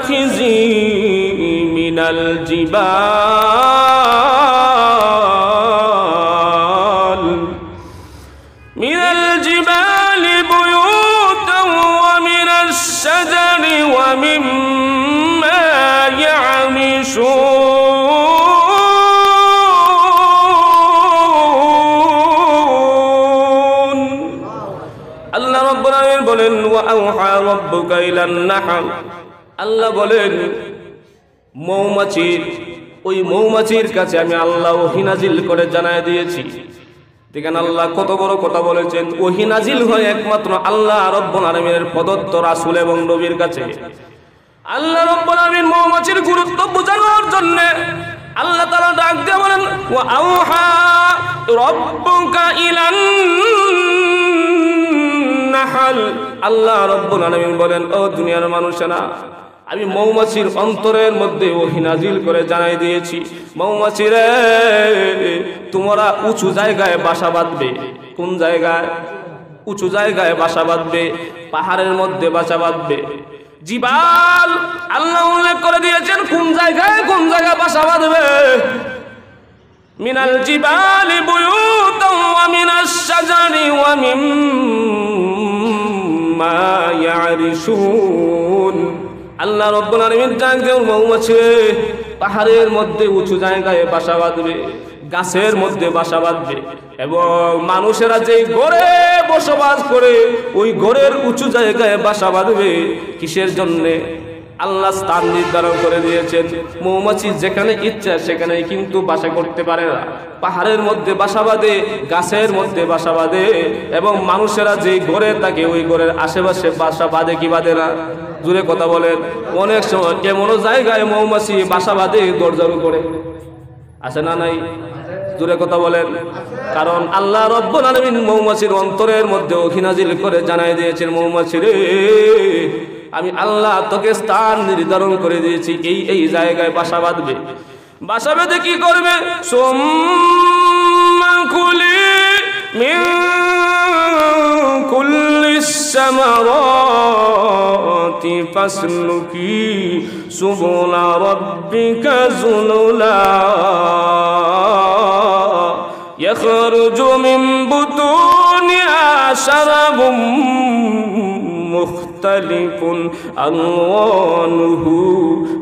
واتخذي من الجبال بيوتا ومن الشجر ومما يعمشون আল্লাহ রাব্বুল আলামিন বলেন ওয়াআউহা রাব্বুকা ইলান নাহল আল্লাহ বলেন ওই মৌমাছির কাছে আমি আল্লাহ ওহী নাজিল করে জানায় দিয়েছি। দেখেন আল্লাহ কত বড় কথা বলেছেন, ওহী নাজিল হয় একমাত্র আল্লাহ রাব্বুল আলামিনের প্রদত্ত রাসূল এবং নবীর কাছে। আল্লাহ রাব্বুল আলামিন মৌমাছির গুরুত্ব বোঝানোর জন্য আল্লাহ তাআলা ডাক দিয়ে বলেন ওয়াআউহা রাব্বুকা ইলান নাহল আল্লাহ রাব্বুল আলামিন বলেন ও দুনিয়ার মানুষেরা, আমি মৌমাছির অন্তরের মধ্যে ওহী নাজিল করে জানাই দিয়েছি, মৌমাছিরে তোমরা উঁচু জায়গায় বাসা বাঁধবে। কোন জায়গায়? উঁচু জায়গায় বাসা বাঁধবে, পাহাড়ের মধ্যে বাসা বাঁধবে। জিবাল আল্লাহ উল্লেখ করে দিয়েছেন কোন জায়গায় বাসা বাঁধবে। মিনাল জিবালি বুয়ুতান ওয়া মিনাশ শাজারি ওয়া মিম্মা ইয়ারিশুন আল্লাহ রাব্বুল আলামিন ডাক দেন মৌমাছি পাহাড়ের মধ্যে উঁচু জায়গায় বাসা বাঁধবে, গাছের মধ্যে বাসা বাঁধবে এবং মানুষেরা যেই ঘরে বসবাস করে ওই ঘরের উঁচু জায়গায় বাসা বাঁধবে। কিসের জন্য? আল্লাহ স্থান নির্ধারণ করে দিয়েছেন, মৌমাছি যেখানে ইচ্ছা সেখানেই কিন্তু বাসা করতে পারে না। পাহাড়ের মধ্যে বাসা বাঁধে, গাছের মধ্যে বাসা বাঁধে এবং মানুষেরা যেই ঘরে থাকে ওই ঘরের আশেপাশে বাসা বাঁধে কি বাঁধে না? জোরে কথা বলেন। অনেক সময় এমনও জায়গায় মৌমাছি বাসা বাঁধে দরজার উপরে, আছে না নাই? জোরে কথা বলেন। কারণ আল্লাহ রাব্বুল আলামিন মৌমাছির অন্তরের মধ্যে ওহী নাজিল করে জানাই দিয়েছেন, মৌমাছি রে আমি আল্লাহ তোকে স্থান নির্ধারণ করে দিয়েছি, এই জায়গায় বাসা বাঁধবে। বাসা বেঁধে কি করবে? সুম্মা কুলি মিন কুল্লিস সামারাতি ফাসলুকি সুবুলা রাব্বিকা যুলুলা ইয়াখরুজু মিন বুতুনিহা শারাবুম মুখতালিফুন আলওয়ানুহু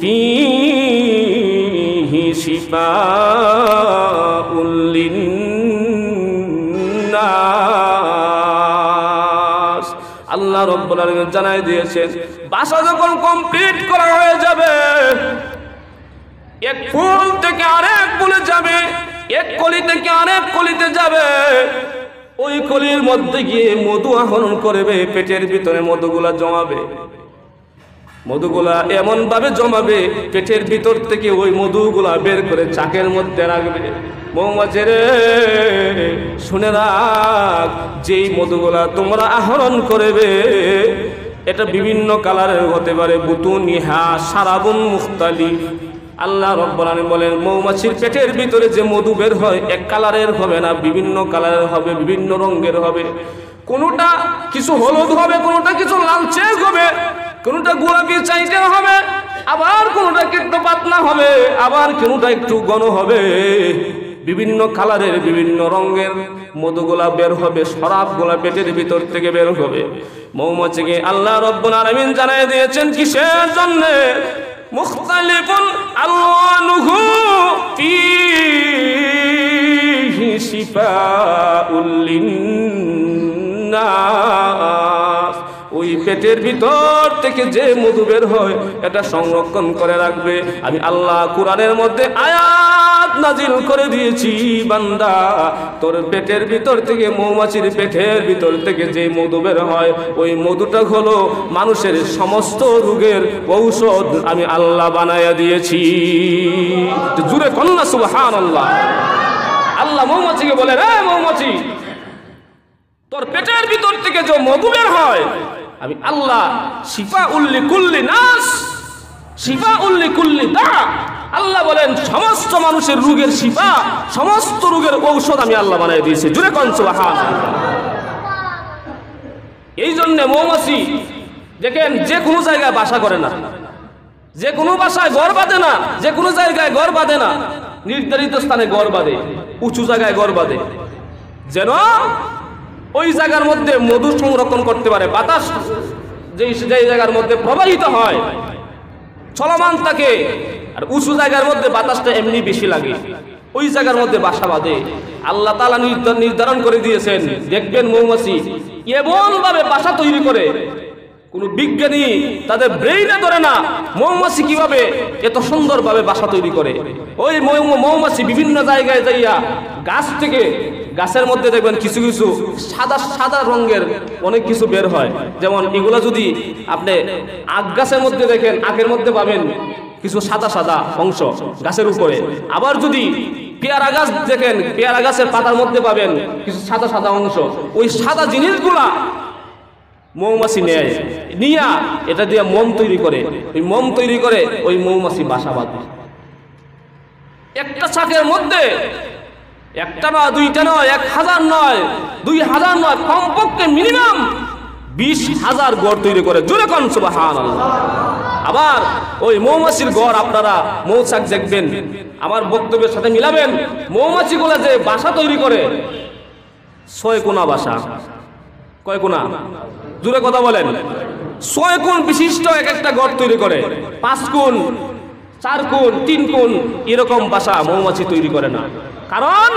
ফীহি শিফাউল লিন্নাস আল্লাহ রাব্বুল আলামিন জানাই দিয়েছেন, বাসা যখন কমপ্লিট করা হয়ে যাবে, এক ফুল থেকে আরেক ফুলে যাবে, এক কলি থেকে আরেক কলিতে যাবে, ওই কলির মধ্যে গিয়ে মধু আহরণ করবে, পেটের ভিতরে মধুগুলা জমাবে। মধুগুলা এমন ভাবে জমাবে পেটের ভিতর থেকে ওই মধুগুলা বের করে চাকের মধ্যে রাখবে। মৌমাছি রে শুনে রাখ, যেই মধুগুলা তোমরা আহরণ করবে এটা বিভিন্ন কালারের হতে পারে, বুতুনিহা শারাবুন মুখতালিফ। আল্লাহ রাব্বুল আলামিন বলেন মৌমাছির পেটের ভিতরে যে মধু বের হয় এক কালারের হবে না, বিভিন্ন কালারের হবে, বিভিন্ন রঙের হবে। কোনটা কিছু হলুদ হবে, কোনটা কিছু লালচে হবে, কোনটা গোলাপি চাইতে হবে, আবার কোনটা একটু পাতলা হবে, আবার কোনটা একটু ঘন হবে। বিভিন্ন কালারের বিভিন্ন রঙের মধুগুলা বের হবে, শরাবগুলা পেটের ভিতর থেকে বের হবে। মৌমাছিকে আল্লাহ রাব্বুল আলামিন জানিয়ে দিয়েছেন কিসের জন্য? মুখতালিফুন আলওয়ানুহু ফীহি শিফাউল লিন্নাস। ওই পেটের ভিতর থেকে যে মধু বের হয় এটা সংরক্ষণ করে রাখবে। আমি আল্লাহ কোরআনের মধ্যে আয়াত নাজিল করে দিয়েছি, বান্দা তোর পেটের ভিতর থেকে, মৌমাছির পেটের ভিতর থেকে যে মধু বের হয় ওই মধুটা হলো মানুষের সমস্ত রোগের ঔষধ আমি আল্লাহ বানায়া দিয়েছি। জুরে কন্যা সুবহানাল্লাহ। আল্লাহ মৌমাছিকে বলে, রে মৌমাছি, তোর পেটের ভিতর থেকে যে মধু বের হয় আমি আল্লাহ শিফাউল লিকুল্লি নাস, শিফাউল লিকুল্লি দা। আল্লাহ বলেন সমস্ত মানুষের রোগের শিফা, সমস্ত রোগের ঔষধ আমি আল্লাহ বানিয়ে দিয়েছি। জুরে কোন সুবহানাল্লাহ। এই জন্য মৌমাছি দেখেন যে কোনো জায়গায় বাসা করে না, যে কোনো বাসায় ঘর বাঁধে না, যে কোনো জায়গায় ঘর বাঁধে না, নির্ধারিত স্থানে ঘর বাঁধে, উঁচু জায়গায় ঘর বাঁধে, যেন ওই জায়গার মধ্যে মধু সংরক্ষণ করতে পারে। বাতাস যেই জায়গার মধ্যে প্রবাহিত হয় চলমান থাকে, আর উঁচু জায়গার মধ্যে বাতাসটা এমনি বেশি লাগে, ওই জায়গার মধ্যে বাসা বাঁধে। আল্লাহ তাআলা নির্ধারণ করে দিয়েছেন, দেখবেন মৌমাছি এমন ভাবে বাসা তৈরি করে, কোন বিজ্ঞানী তাদের ব্রেইনে ধরে না মৌমাছি কিভাবে এত সুন্দরভাবে বাসা তৈরি করে। ওই মৌমাছি বিভিন্ন জায়গায় যাইয়া গাছ থেকে, গাছের মধ্যে দেখবেন কিছু কিছু সাদা সাদা রঙের অনেক কিছু বের হয়, যেমন এগুলো যদি আপনি আখ গাছের মধ্যে দেখেন, আখের মধ্যে পাবেন কিছু সাদা সাদা অংশ গাছের উপরে। আবার যদি পেয়ারা গাছ দেখেন, পেয়ারা গাছের পাতার মধ্যে পাবেন কিছু সাদা সাদা অংশ। ওই সাদা জিনিসগুলা মৌমাছি নেয়, নিয়া এটা দিয়ে মোম তৈরি করে, ওই মোম তৈরি করে ওই মৌমাছি বাসা বাঁধে। একটা চাকের মধ্যে একটা নয়, দুইটা নয়, 1000 নয়, 2000 নয়, কমপক্ষে মিনিমাম 20,000 ঘর তৈরি করে। জোরে কোন সুবহানাল্লাহ। আবার ওই মৌমাছির ঘর আপনারা মৌচাক দেখবেন, আমার বক্তব্যের সাথে মিলাবেন। মৌমাছিগুলো যে বাসা তৈরি করে 6 কোণা বাসা। কয় কোণা? জোরে কথা বলেন। 6 কোণ বিশিষ্ট এক একটা ঘর তৈরি করে। 5 কোণ, 4 কোণ, 3 কোণ এরকম বাসা মৌমাছি তৈরি করে না। কারণ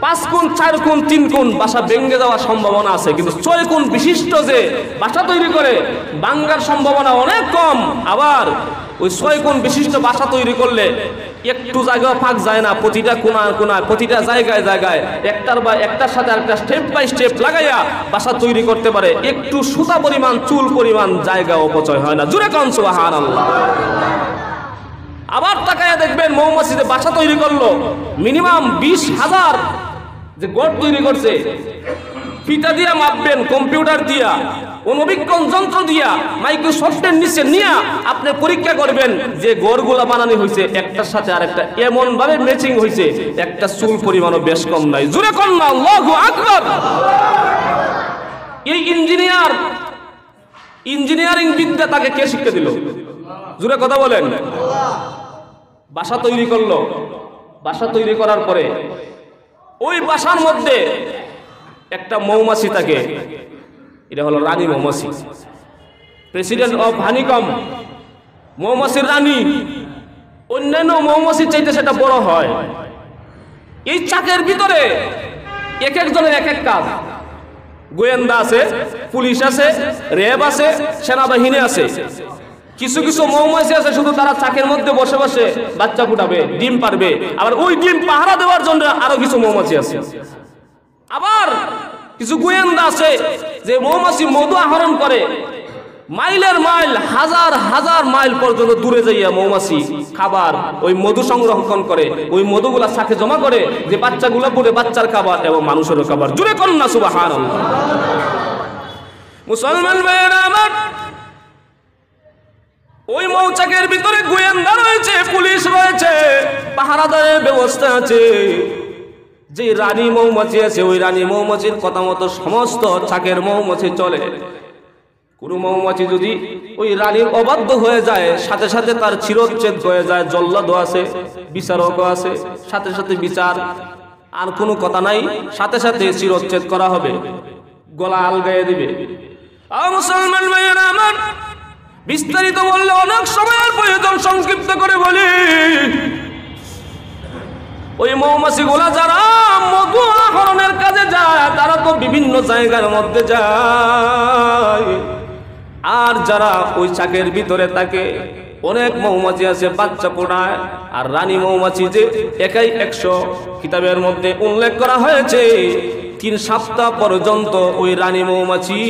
5 কোণ, 4 কোণ, 3 কোণ বাসা ভেঙে যাওয়ার সম্ভাবনা আছে, কিন্তু 6 কোণ বিশিষ্ট যে বাসা তৈরি করে ভাঙার সম্ভাবনা অনেক কম। আবার ওই 6 কোণ বিশিষ্ট বাসা তৈরি করলে একটু জায়গা ফাঁক যায় না, প্রতিটা কোণায় কোণায়, প্রতিটা জায়গায় জায়গায় একটার সাথে একটা স্টেপ বাই স্টেপ লাগাইয়া বাসা তৈরি করতে পারে। একটু সুতা পরিমাণ, চুল পরিমাণ জায়গা অপচয় হয় না। জোরে কোন সুবহানাল্লাহ। আবার তাকায়া দেখবেন মৌমাছি যে বাসা তৈরি করলো, মিনিমাম 20,000 যে গড় তৈরি করছে, ফিতা দিয়া মাপবেন, কম্পিউটার দিয়া, অনুবীক্ষণ যন্ত্র দিয়া, মাইক্রোসফটের নিচে নিয়ে আপনি পরীক্ষা করবেন যে গড়গুলা বানানো হয়েছে একটার সাথে আরেকটা এমন ভাবে ম্যাচিং হয়েছে, একটা চুল পরিমাণও বেশ কম নাই। জোরে কোন না আল্লাহু আকবার। এই ইঞ্জিনিয়ারিং বিদ্যা তাকে কে শিক্ষা দিল? জোরে কথা বলেন। বাসা তৈরি করলো, বাসা তৈরি করার পরে ওই বাসার মধ্যে একটা মৌমাছি থাকে, এটা হলো রানী মৌমাছি, প্রেসিডেন্ট অফ হানিকম, মৌমাছির রানী। অন্যান্য মৌমাছির চাইতে সেটা বড় হয়। এই চাকের ভিতরে এক একজনের এক এক কাজ। গোয়েন্দা আছে, পুলিশ আছে, র্যাব আছে, সেনাবাহিনী আছে। কিছু কিছু মৌমাছি আছে শুধু তারা চাকের মধ্যে বসে বসে বাচ্চা ফুটাবে, ডিম পারবে। আবার ওই ডিম পাহারা দেওয়ার জন্য আরো কিছু মৌমাছি আছে। আবার কিছু গোয়েন্দা আছে যে মৌমাছি মধু আহরণ করে, মাইলের মাইল, হাজার হাজার মাইল পর্যন্ত দূরে যাইয়া মৌমাছি খাবার ওই মধু সংরক্ষণ করে, ওই মধুগুলা চাকে জমা করে, যে বাচ্চাগুলো পড়ে বাচ্চার খাবার এবং মানুষেরও খাবার। জুড়ে কোন না সুবহানাল্লাহ। মুসলমান ভাইয়েরা আমার, ওই মৌচাকের ভিতরে গোয়েন্দা রয়েছে, পুলিশ রয়েছে, পাহারাদারের ব্যবস্থা আছে। যে রানী মৌমাছি আছে, ওই রানী মৌমাছির কথা মতো সমস্ত চাকের মৌমাছি চলে। কোন মৌমাছি যদি ওই রানীর অবাধ্য হয়ে যায়, সাথে সাথে তার চিরচ্ছেদ হয়ে যায়। জল্লাদও আছে, বিচারকও আছে, সাথে সাথে বিচার, আর কোনো কথা নাই, সাথে সাথে চিরচ্ছেদ করা হবে, গলা আলগাইয়ে দিবে। মুসলমান ভাইয়েরা আমার, বিস্তারিত বললে অনেক সময়ের প্রয়োজন, সংক্ষিপ্ত করে বলি। ওই মৌমাছি গুলা যারা মধু আহরণের কাজে যায়, তারা তো বিভিন্ন জায়গার মধ্যে যায়। আর যারা ওই চাকের ভিতরে থাকে, অনেক মৌমাছি আছে বাচ্চা পোড়ায়, আর রানী মৌমাছি যে একাই 100। কিতাবের মধ্যে উল্লেখ করা হয়েছে 3 সপ্তাহ পর্যন্ত ওই রানী মৌমাছি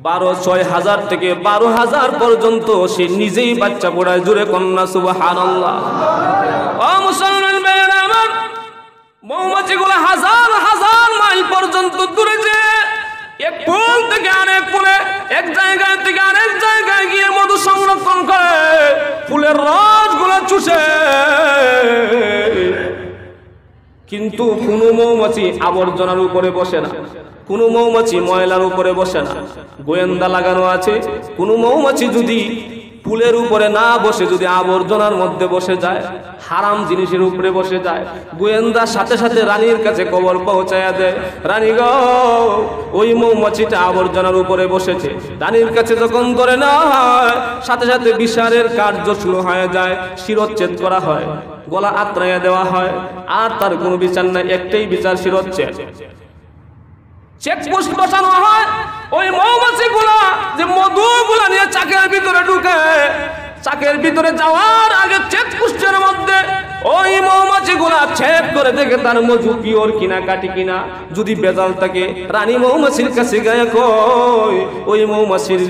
6,000 থেকে 12,000 পর্যন্ত সে নিজেই বাচ্চা পোড়ায়। জুড়ে কন্যা সুবহানাল্লাহ। ও মুসলমান ভাইয়েরা আমার, মৌমাছিগুলো হাজার হাজার মাইল পর্যন্ত দূরে যে এক ফুল থেকে আরেক ফুলে, এক জায়গায় থেকে আরেক জায়গায় গিয়ে মধু সংরক্ষণ করে, ফুলের রসগুলো চুষে। কিন্তু কোনো মৌমাছি আবর্জনার উপরে বসে না, কোনো মৌমাছি ময়লার উপরে বসে না। গোয়েন্দা লাগানো আছে, কোনো মৌমাছি যদি পুলের উপরে না বসে যদি আবর্জনার মধ্যে বসে যায়, হারাম জিনিসের উপরে বসে যায়, গোয়েন্দা সাথে সাথে রানীর কাছে খবর পৌঁছায়া দেয়, রানী গো ওই মৌমাছিটা আবর্জনার উপরে বসেছে। রানীর কাছে যখন ধরে না হয়, সাথে সাথে বিচারের কার্য শুরু হয়ে যায়, শিরচ্ছেদ করা হয়, গলা আত্রাইয়া দেওয়া হয়, আর তার কোনো বিচার নাই, একটাই বিচার, শিরচ্ছেদ। চেকপোস্ট বসানো হয়, ওই মৌমাছিগুলা যে মধুগুলা নিয়ে চাকের ভিতরে ঢুকে, চাকের ভিতরে যাওয়ার আগে চেকপোস্টের মধ্যে ওই মৌমাছিগুলা চেক করে দেখে তার মধু পিওর কিনা, কাটি কিনা। যদি বেজাল থাকে, রানী মৌমাছির কাছে গায়ে কই ওই মৌমাছির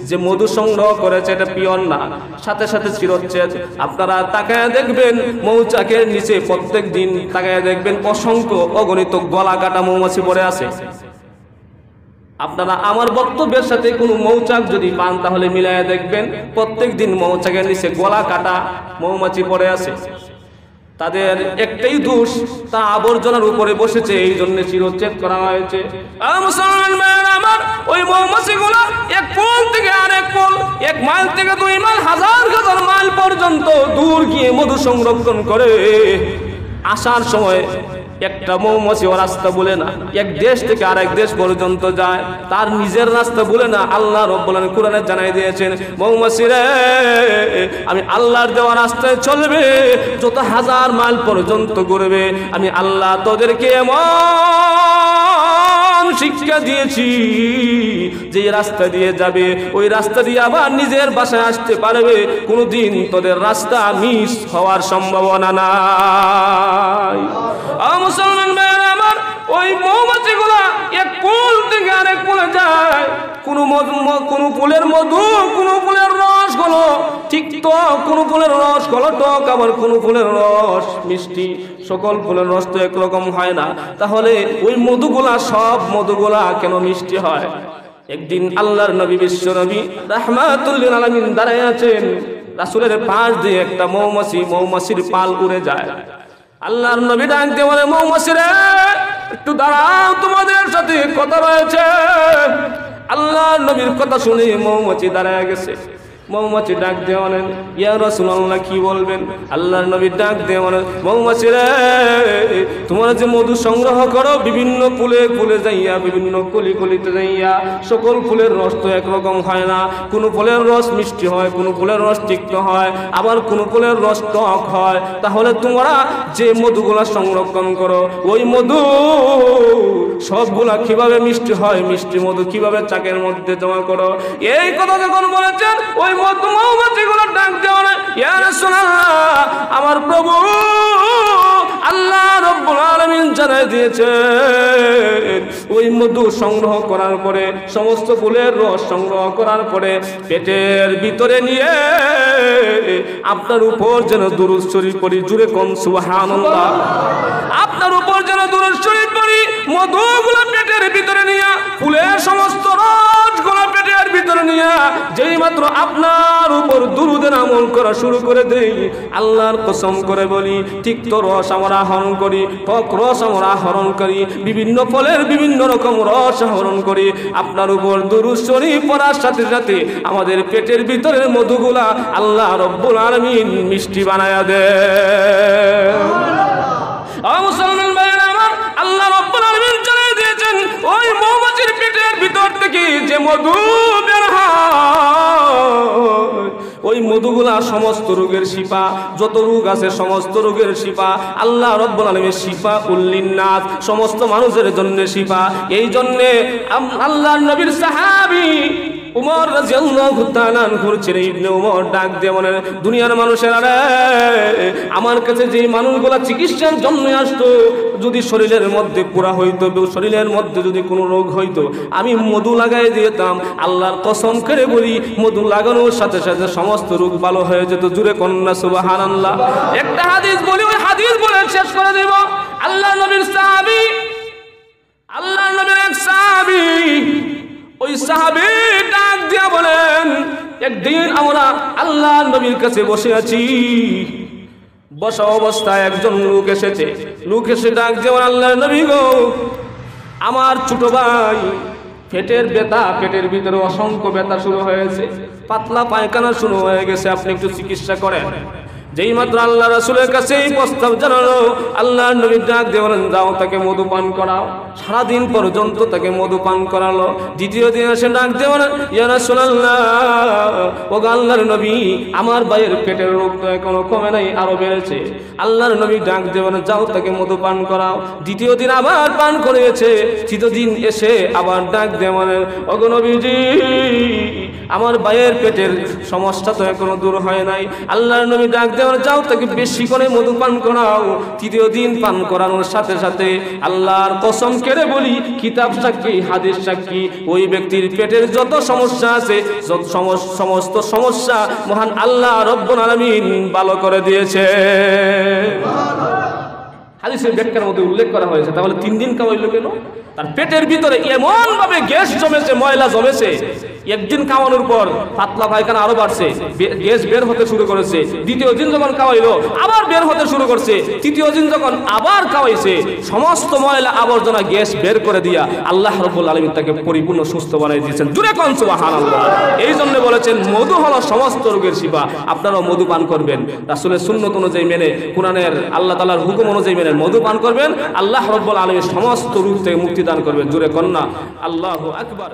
যে মধু সংগ্রহ করেছে এটা পিওর না, সাথে সাথে শিরচ্ছেদ। আপনারা তাকায় দেখবেন মৌচাকের নিচে প্রত্যেক দিন তাকায় দেখবেন অসংখ্য অগণিত গলা কাটা মৌমাছি পড়ে আছে। আপনারা আমার বক্তব্যের সাথে কোনো মৌচাক যদি পান তাহলে মিলাইয়া দেখবেন প্রত্যেক দিন মৌচাকের নিচে গলা কাটা মৌমাছি পড়ে আছে। তাদের একটাই দোষ, তা আবর্জনার উপরে বসেছে, এই জন্য শিরচ্ছেদ করা হয়েছে। আমার ওই মৌমাছিগুলো এক পোল থেকে আরেক পোল, 1 মাইল থেকে 2 মাইল, হাজার হাজার মাইল পর্যন্ত দূর গিয়ে মধু সংরক্ষণ করে। আসার সময় একটা মৌমাছি ও রাস্তা বলে না, এক দেশ থেকে আরেক দেশ পর্যন্ত যায়, তার নিজের রাস্তা বলে না। আল্লাহ রাব্বুল আলামিন কোরআনে জানাই দিয়েছেন, মৌমাছি রে আমি আল্লাহর দেওয়া রাস্তায় চলবে, যত হাজার মাইল পর্যন্ত ঘুরবে, আমি আল্লাহ তোদেরকে এমন শিক্ষা দিয়েছি যে রাস্তা দিয়ে যাবে ওই রাস্তা দিয়ে আবার নিজের বাসায় আসতে পারবে, কোনোদিন তোদের রাস্তা মিস হওয়ার সম্ভাবনা নাই। মুসলমান ভাইয়েরা আমার, ওই মৌমাছিগুলা এক কুল থেকে আরেক কুলে যায়, কোন ফুলের মধু, কোন ফুলের রস হলো ঠিক তো, কোন ফুলের রস হলো টক, আবার কোন ফুলের রস মিষ্টি। সকল ফুলের রস তো একরকম হয় না, তাহলে ওই মধুগুলা, সব মধুগুলা কেন মিষ্টি হয়? একদিন আল্লাহর নবী, বিশ্ব নবী রাহমাতুল লিল আলামিন দাঁড়ায় আছেন, রাসূলের পাশ দিয়ে একটা মৌমাছির পাল উড়ে যায়। আল্লাহর নবী ডাকতে বলে, মৌমাছি রে একটু দাঁড়াও, তোমাদের সাথে কথা রয়েছে। আল্লাহর নবীর কথা শুনে মৌমাছি দাঁড়ায় গেছে। মৌমাছি ডাক দিয়ে বলেন, ইয়া রাসূলুল্লাহ কি বলবেন? আল্লাহর নবী ডাক দিয়ে বলেন, মৌমাছি রে তোমরা যে মধু সংগ্রহ করো বিভিন্ন ফুলে ফুলে যাইয়া, বিভিন্ন কলি কলিতে যাইয়া, সকল ফুলের রস তো একরকম হয় না, কোন ফুলের রস মিষ্টি হয়, কোন ফুলের রস তিক্ত হয়, আবার কোন ফুলের রস টক হয়। তাহলে তোমরা যে মধুগুলা সংরক্ষণ করো, ওই মধু সবগুলা কিভাবে মিষ্টি হয়, মিষ্টি মধু কিভাবে চাকের মধ্যে জমা করো? এই কথা যখন বলেছেন, ওই মৌমাছিগুলো ডাক দেওয়া না, ইয়া রাসূলুল্লাহ আমার প্রভু আল্লাহ রাব্বুল আলামিন জানাই দিয়েছেন, ওই মধু সংগ্রহ করার পরে, সমস্ত ফুলের রস সংগ্রহ করার পরে পেটের ভিতরে নিয়ে আপনার উপর যেন দুরূদ শরীফ পড়ি, জুড়ে কোন সুবহানাল্লাহ, আপনার উপর যেন দুরূদ শরীফ পড়ি, মধুগুলো পেটের ভিতরে নিয়ে, ফুলের সমস্ত রসগুলো পেটের ভিতরে নিয়ে যেই মাত্র আপনার উপর দুরূদের আমল করা শুরু করে দেই, আল্লাহর কসম করে বলি, তিক্ত রস আমরা আহরণ করি, টক রস আমরা আহরণ করি, বিভিন্ন ফলের বিভিন্ন রকম রস আহরণ করি, আপনার উপর দুরূদ শরীফ পড়ার সাথে সাথে আমাদের পেটের ভিতরের মধুগুলা আল্লাহ রাব্বুল আলামিন মিষ্টি বানায়া দেয়। মুসলমান ভাইয়েরা আমার, আল্লাহ রাব্বুল আলামিন জানিয়ে দিয়েছেন, ওই মৌমাছির পেটের ভিতর থেকে যে মধু বের হয়, ওই মধুগুলা সমস্ত রোগের শিফা, যত রোগ আছে সমস্ত রোগের শিফা। আল্লাহ রাব্বুল আলামিন শিফা উল্লিন্নাস, সমস্ত মানুষের জন্য শিফা। এই জন্যে আল্লাহর নবীর সাহাবী উমর রাদিয়াল্লাহু তাআলা আনহুর ছেলে ইবনে উমর ডাক দিয়ে বলেন, দুনিয়ার মানুষেরা রে, আমার কাছে যে মানুষগুলা চিকিৎসার জন্য আসতো, যদি শরীরের মধ্যে পোড়া হইতো, শরীরের মধ্যে যদি কোনো রোগ হইতো, আমি মধু লাগাই দিতাম। আল্লাহর কসম করে বলি, মধু লাগানোর সাথে সাথে সমস্ত রোগ ভালো হয়ে যেত। জুড়ে কন্যা সুবহানাল্লাহ। একটা হাদিস বলি, ওই হাদিস বলে শেষ করে দেব। আল্লাহ নবীর সাহাবী, আল্লাহ নবীর এক সাহাবী, ওই সাহাবী ডাক দিয়া বলেন, একদিন আমরা আল্লাহর নবীর কাছে বসে আছি, বসা অবস্থায় একজন লোক এসেছে। লোক এসে ডাক দিয়ে, আল্লাহর নবী গো, আমার ছোট ভাই পেটের ব্যথা, পেটের ভিতরে অসংখ্য ব্যথা শুরু হয়েছে, পাতলা পায়খানা শুরু হয়ে গেছে, আপনি একটু চিকিৎসা করেন। যেই মাত্র আল্লাহ রাসূলের কাছে এই প্রস্তাব জানালো, আল্লাহর নবী ডাক দিয়ে বলেন, যাও তাকে মধু পান করাও। সারাদিন পর্যন্ত তাকে মধু পান করালো। দ্বিতীয় দিন এসে ডাক দিয়ে বলেন, ইয়া রাসূলুল্লাহ, ও আল্লাহর নবী, আমার ভাইয়ের পেটের রোগ তো এখনো কমে নাই, আরো বেড়েছে। আল্লাহর নবী ডাক দিয়ে বলেন, যাও তাকে মধু পান করাও। দ্বিতীয় দিন আবার পান করিয়েছে। তৃতীয় দিন এসে আবার ডাক দিয়ে বলেন, ওগো নবীজি, আমার ভাইয়ের পেটের সমস্যা তো এখনো দূর হয় নাই। আল্লাহর নবী ডাক দিয়ে বলেন, যাও তাকে বেশি করে মধু পান করাও। তৃতীয় দিন পান করানোর সাথে সাথে আল্লাহর কসম কেড়ে বলি, কিতাব সাক্ষী, হাদিস সাক্ষী, ওই ব্যক্তির পেটের যত সমস্যা আছে, সমস্ত সমস্যা মহান আল্লাহ রব্বুল আলামিন ভালো করে দিয়েছে। হাদিসের ব্যাখ্যার মধ্যে উল্লেখ করা হয়েছে। তাহলে 3 দিন খাওয়াইলো কেন? তার পেটের ভিতরে এমন ভাবে গ্যাস জমেছে, ময়লা জমেছে, একদিন খাওয়ানোর পর পাতলা পায়খানা আরো বাড়ছে, গ্যাস বের হতে শুরু করেছে। দ্বিতীয় দিন যখন খাওয়াইলো আবার বের হতে শুরু করছে। তৃতীয় দিন যখন আবার খাওয়াইছে, সমস্ত ময়লা আবর্জনা গ্যাস বের করে দিয়া আল্লাহ রাব্বুল আলামিন তাকে পরিপূর্ণ সুস্থ বানাই দিয়েছেন। জোরে কোন সুবহানাল্লাহ। এই জন্য বলেছেন, মধু হলো সমস্ত রোগের শিফা। আপনারাও মধু পান করবেন, রাসূলের সুন্নাত অনুযায়ী মেনে, কোরআনের আল্লাহ তাআলার হুকুম অনুযায়ী মেনে মধু পান করবেন। আল্লাহ রাব্বুল আলামিন সমস্ত রোগ থেকে মুক্তি দান করবেন। জোরে কন্যা আল্লাহু আকবার।